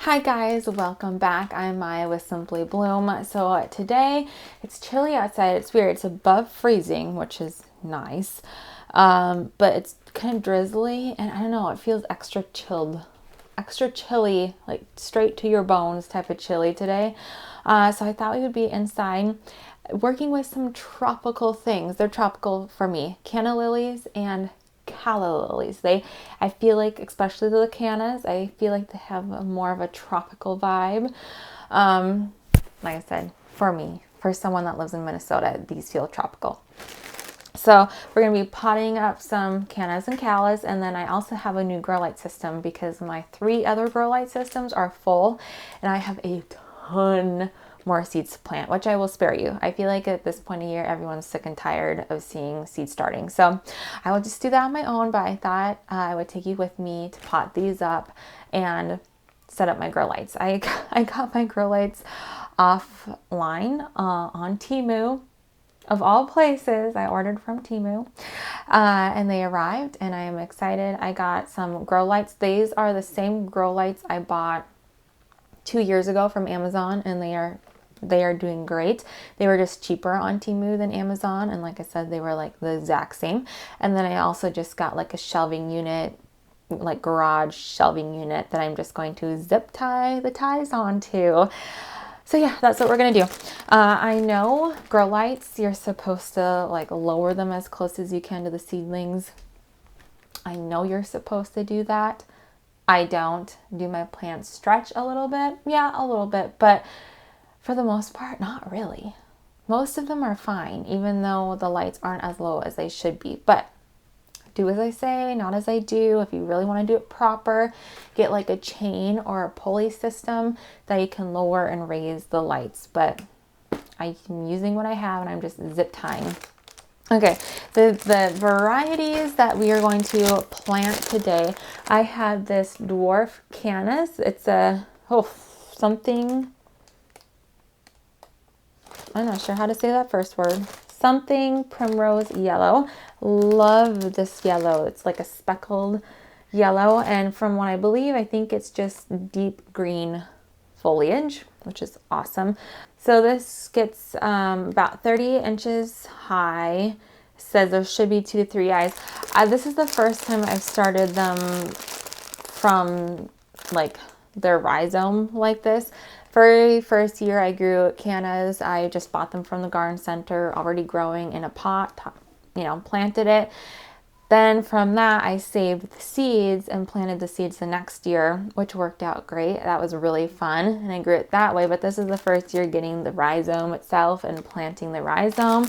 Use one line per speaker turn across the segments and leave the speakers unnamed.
Hi guys, welcome back. I'm Maya with Simply Bloom. So today it's chilly outside. It's weird. It's above freezing, which is nice. But it's kind of drizzly and I don't know, it feels extra chilly, like straight to your bones type of chilly today. So I thought we would be inside working with some tropical things. They're tropical for me. Canna lilies and calla lilies. I feel like, especially the cannas, I feel like they have more of a tropical vibe. Like I said, for me, for someone that lives in Minnesota, these feel tropical. So we're going to be potting up some cannas and callas, and then I also have a new grow light system because my 3 other grow light systems are full, and I have a ton more seeds to plant, which I will spare you. I feel like at this point of year, everyone's sick and tired of seeing seeds starting. So I will just do that on my own, but I thought I would take you with me to pot these up and set up my grow lights. I got my grow lights offline on Temu. Of all places, I ordered from Temu and they arrived and I am excited. I got some grow lights. These are the same grow lights I bought 2 years ago from Amazon, and they are doing great. They were just cheaper on Temu than Amazon, and like I said, they were like the exact same. And then I also just got like a shelving unit, like garage shelving unit that I'm just going to zip tie the ties onto. So yeah, that's what we're gonna do. I know grow lights, you're supposed to like lower them as close as you can to the seedlings. I know you're supposed to do that. I don't. Do my plants stretch a little bit? Yeah, a little bit, but for the most part, not really. Most of them are fine, even though the lights aren't as low as they should be. But do as I say, not as I do. If you really want to do it proper, get like a chain or a pulley system that you can lower and raise the lights. But I'm using what I have and I'm just zip tying. Okay, the varieties that we are going to plant today, I have this dwarf cannas. It's something, I'm not sure how to say that first word. Something primrose yellow. Love this yellow. It's like a speckled yellow, and from what I believe, I think it's just deep green foliage, which is awesome. So this gets about 30 inches high. Says there should be 2 to 3 eyes. This is the first time I've started them from like their rhizome like this. Very first year I grew cannas, I just bought them from the garden center, already growing in a pot, planted it. Then from that, I saved the seeds and planted the seeds the next year, which worked out great. That was really fun, and I grew it that way. But this is the first year getting the rhizome itself and planting the rhizome.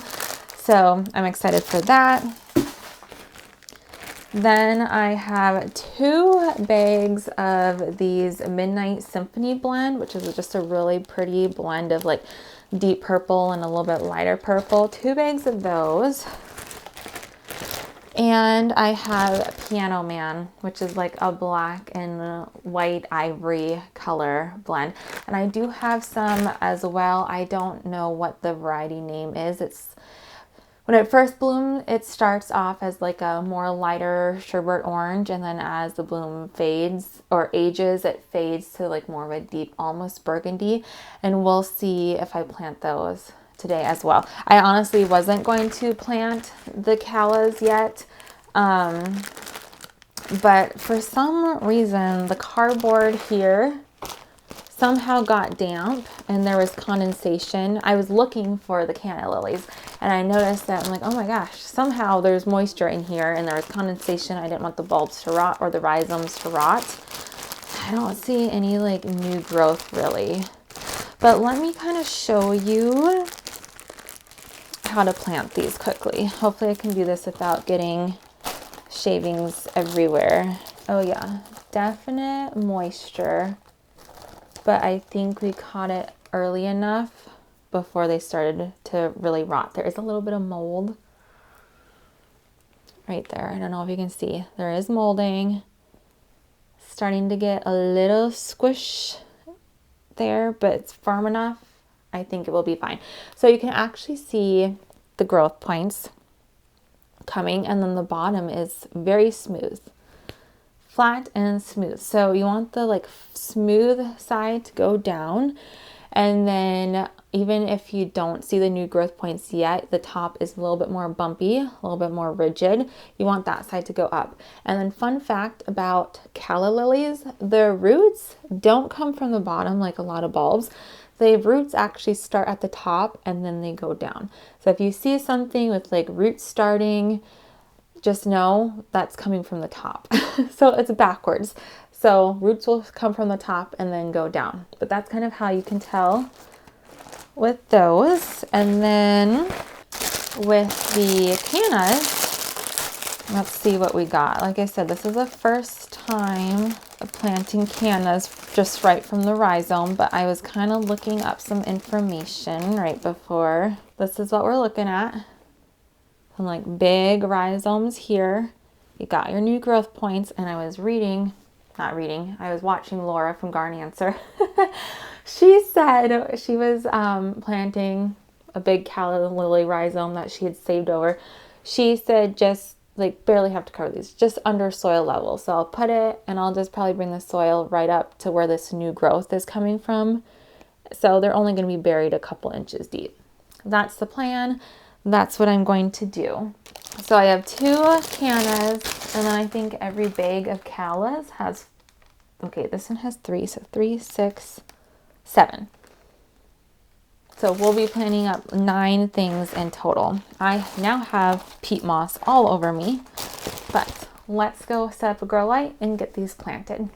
So I'm excited for that. Then I have 2 bags of these Midnight Symphony blend, which is just a really pretty blend of like deep purple and a little bit lighter purple. 2 bags of those. And I have Piano Man, which is like a black and white ivory color blend. And I do have some as well. I don't know what the variety name is. When it first blooms, it starts off as like a more lighter sherbet orange. And then as the bloom fades or ages, it fades to like more of a deep, almost burgundy. And we'll see if I plant those today as well. I honestly wasn't going to plant the callas yet, but for some reason the cardboard here somehow got damp and there was condensation. I was looking for the canna lilies and I noticed that I'm like, oh my gosh, somehow there's moisture in here and there was condensation. I didn't want the bulbs to rot or the rhizomes to rot. I don't see any like new growth really, but let me kind of show you how to plant these quickly. Hopefully I can do this without getting shavings everywhere. Oh yeah, definite moisture, but I think we caught it early enough before they started to really rot. There is a little bit of mold right there. I don't know if you can see. There is molding. Starting to get a little squish there, but it's firm enough. I think it will be fine. So you can actually see the growth points coming, and then the bottom is very smooth. flat and smooth. So you want the like smooth side to go down, and then even if you don't see the new growth points yet, the top is a little bit more bumpy, a little bit more rigid. You want that side to go up. And then fun fact about calla lilies, their roots don't come from the bottom like a lot of bulbs. The roots actually start at the top and then they go down. So if you see something with like roots starting, just know that's coming from the top. So it's backwards. So roots will come from the top and then go down. But that's kind of how you can tell with those. And then with the cannas, let's see what we got. Like I said, this is the first time of planting cannas just right from the rhizome, but I was kind of looking up some information right before. This is what we're looking at. Some like big rhizomes here. You got your new growth points, and I was I was watching Laura from Garden Answer. She said she was planting a big calla lily rhizome that she had saved over. She said just like barely have to cover these, just under soil level. So I'll put it and I'll just probably bring the soil right up to where this new growth is coming from. So they're only going to be buried a couple inches deep. That's the plan. That's what I'm going to do. So I have 2 cannas, and then I think every bag of callas has, okay, this one has 3, so 3, 6, 7. So we'll be planting up 9 things in total. I now have peat moss all over me, but let's go set up a grow light and get these planted.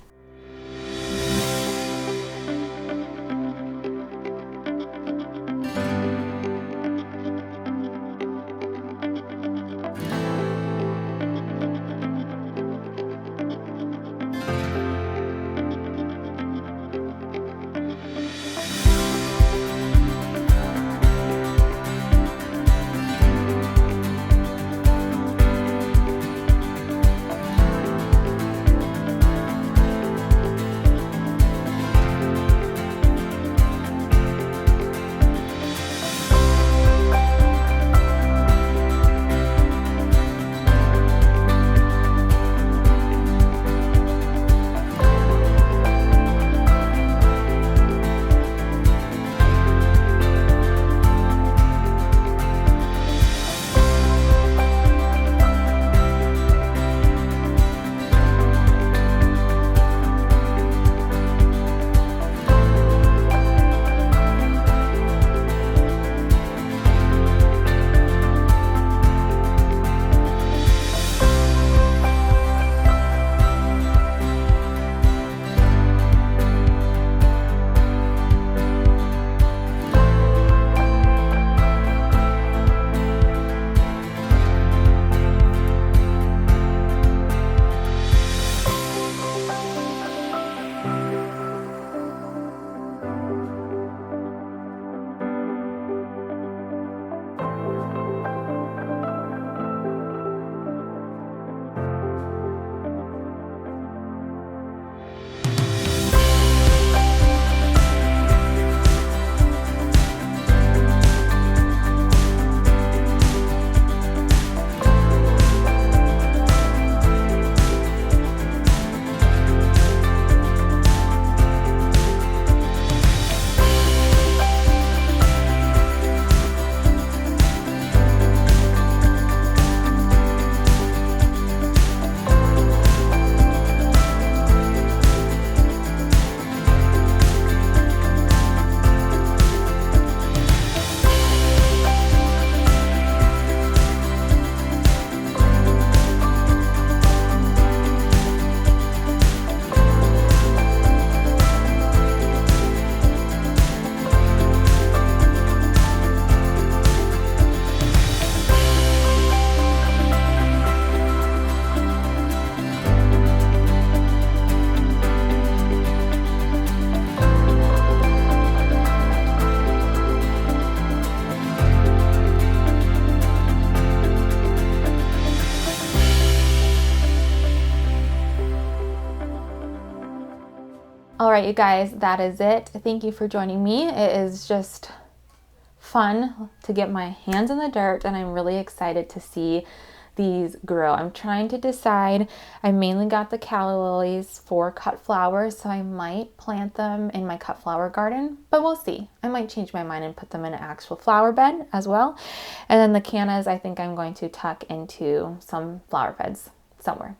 All right, you guys, that is it. Thank you for joining me. It is just fun to get my hands in the dirt, and I'm really excited to see these grow. I'm trying to decide. I mainly got the calla lilies for cut flowers, so I might plant them in my cut flower garden, but we'll see. I might change my mind and put them in an actual flower bed as well. And then the cannas, I think I'm going to tuck into some flower beds somewhere.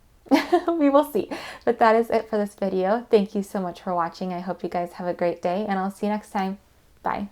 We will see. But that is it for this video. Thank you so much for watching. I hope you guys have a great day, and I'll see you next time. Bye.